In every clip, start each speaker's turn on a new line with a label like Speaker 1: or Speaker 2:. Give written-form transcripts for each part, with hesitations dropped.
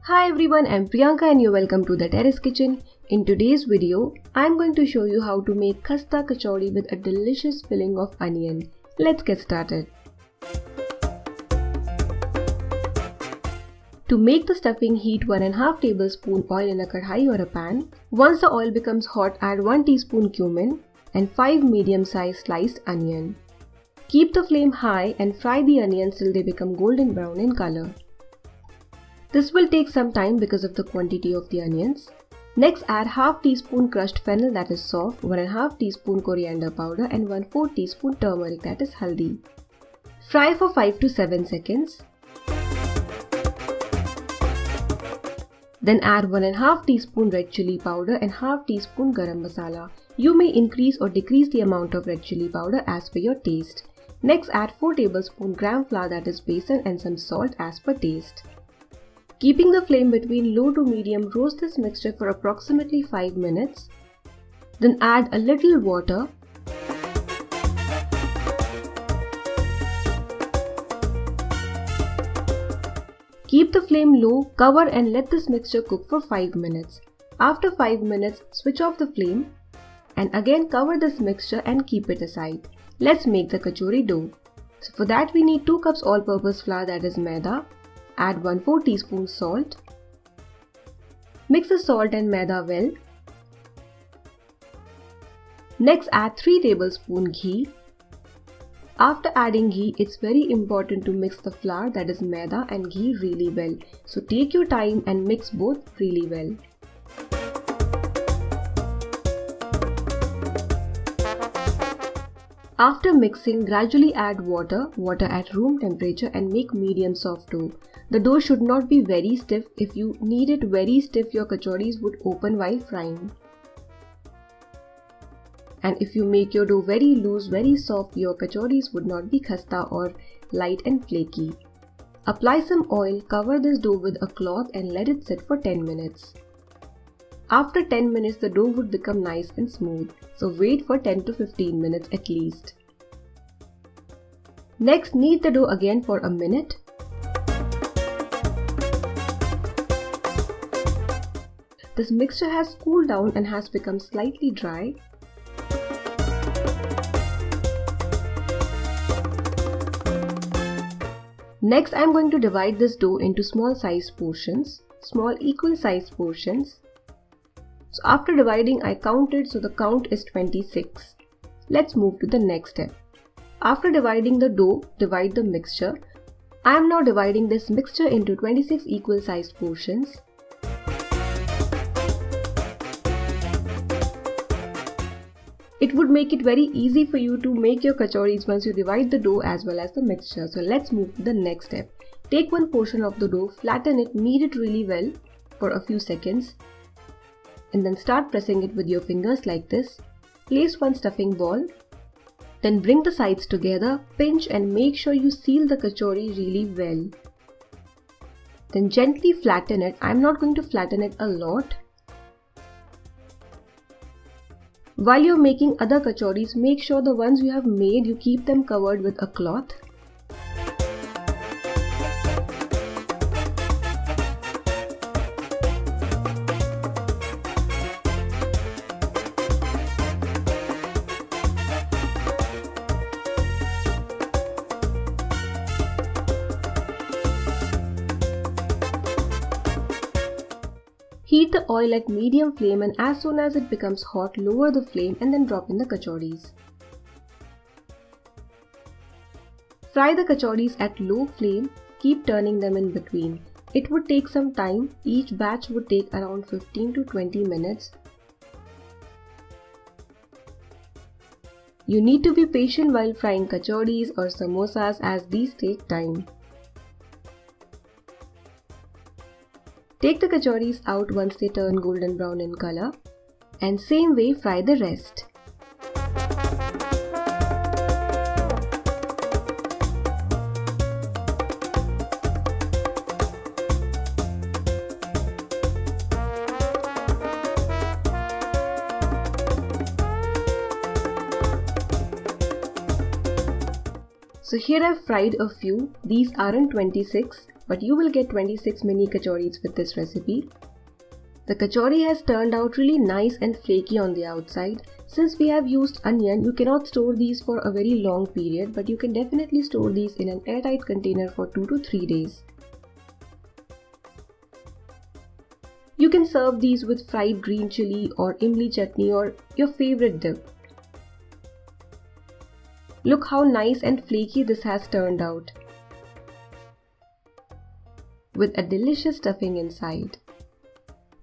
Speaker 1: Hi everyone, I'm Priyanka and you're welcome to the Terrace Kitchen. In today's video, I'm going to show you how to make Khasta Kachori with a delicious filling of onion. Let's get started. To make the stuffing, heat 1.5 tablespoon oil in a kadhai or a pan. Once the oil becomes hot, add 1 teaspoon cumin and 5 medium-sized sliced onion. Keep the flame high and fry the onions till they become golden brown in color. This will take some time because of the quantity of the onions. Next, add half teaspoon crushed fennel, that is Saunf, 1.5 teaspoon coriander powder and 1/4 teaspoon turmeric, that is haldi. Fry for 5 to 7 seconds. Then add 1.5 teaspoon red chilli powder and half teaspoon garam masala. You may increase or decrease the amount of red chilli powder as per your taste. Next, add 4 tablespoon gram flour, that is besan, and some salt as per taste. Keeping the flame between low to medium, roast this mixture for approximately 5 minutes. Then add a little water. Keep the flame low, cover and let this mixture cook for 5 minutes. After 5 minutes, switch off the flame and again cover this mixture and keep it aside. Let's make the kachori dough. So for that we need 2 cups all-purpose flour, that is maida. Add 1/4 teaspoon salt. Mix the salt and maida well. Next, add 3 tablespoon ghee. After adding ghee, it's very important to mix the flour, that is maida, and ghee really well. So take your time and mix both really well. After mixing, gradually add water at room temperature and make medium soft dough. The dough should not be very stiff. If you need it very stiff, your kachoris would open while frying. And if you make your dough very loose, very soft, your kachoris would not be khasta or light and flaky. Apply some oil, cover this dough with a cloth and let it sit for 10 minutes. After 10 minutes, the dough would become nice and smooth. So wait for 10 to 15 minutes at least. Next, knead the dough again for a minute. This mixture has cooled down and has become slightly dry. Next, I am going to divide this dough into small sized portions, small equal sized portions. So after dividing, I counted, so the count is 26. Let's move to the next step. After dividing the dough, divide the mixture. I am now dividing this mixture into 26 equal sized portions. It would make it very easy for you to make your kachoris once you divide the dough as well as the mixture. So let's move to the next step. Take one portion of the dough, flatten it, knead it really well for a few seconds. And then start pressing it with your fingers like this. Place one stuffing ball. Then bring the sides together, pinch and make sure you seal the kachori really well. Then gently flatten it. I'm not going to flatten it a lot. While you're making other kachoris, make sure the ones you have made, you keep them covered with a cloth. Heat the oil at medium flame and as soon as it becomes hot, lower the flame and then drop in the kachoris. Fry the kachoris at low flame, keep turning them in between. It would take some time, each batch would take around 15 to 20 minutes. You need to be patient while frying kachoris or samosas as these take time. Take the kachoris out once they turn golden brown in color and same way fry the rest. So here I've fried a few. These aren't 26. but you will get 26 mini kachoris with this recipe. The kachori has turned out really nice and flaky on the outside. Since we have used onion, you cannot store these for a very long period, but you can definitely store these in an airtight container for 2 to 3 days. You can serve these with fried green chili or imli chutney or your favorite dip. Look how nice and flaky this has turned out, with a delicious stuffing inside.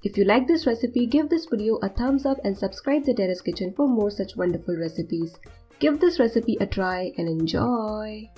Speaker 1: If you like this recipe, give this video a thumbs up and subscribe to Terrace Kitchen for more such wonderful recipes. Give this recipe a try and enjoy!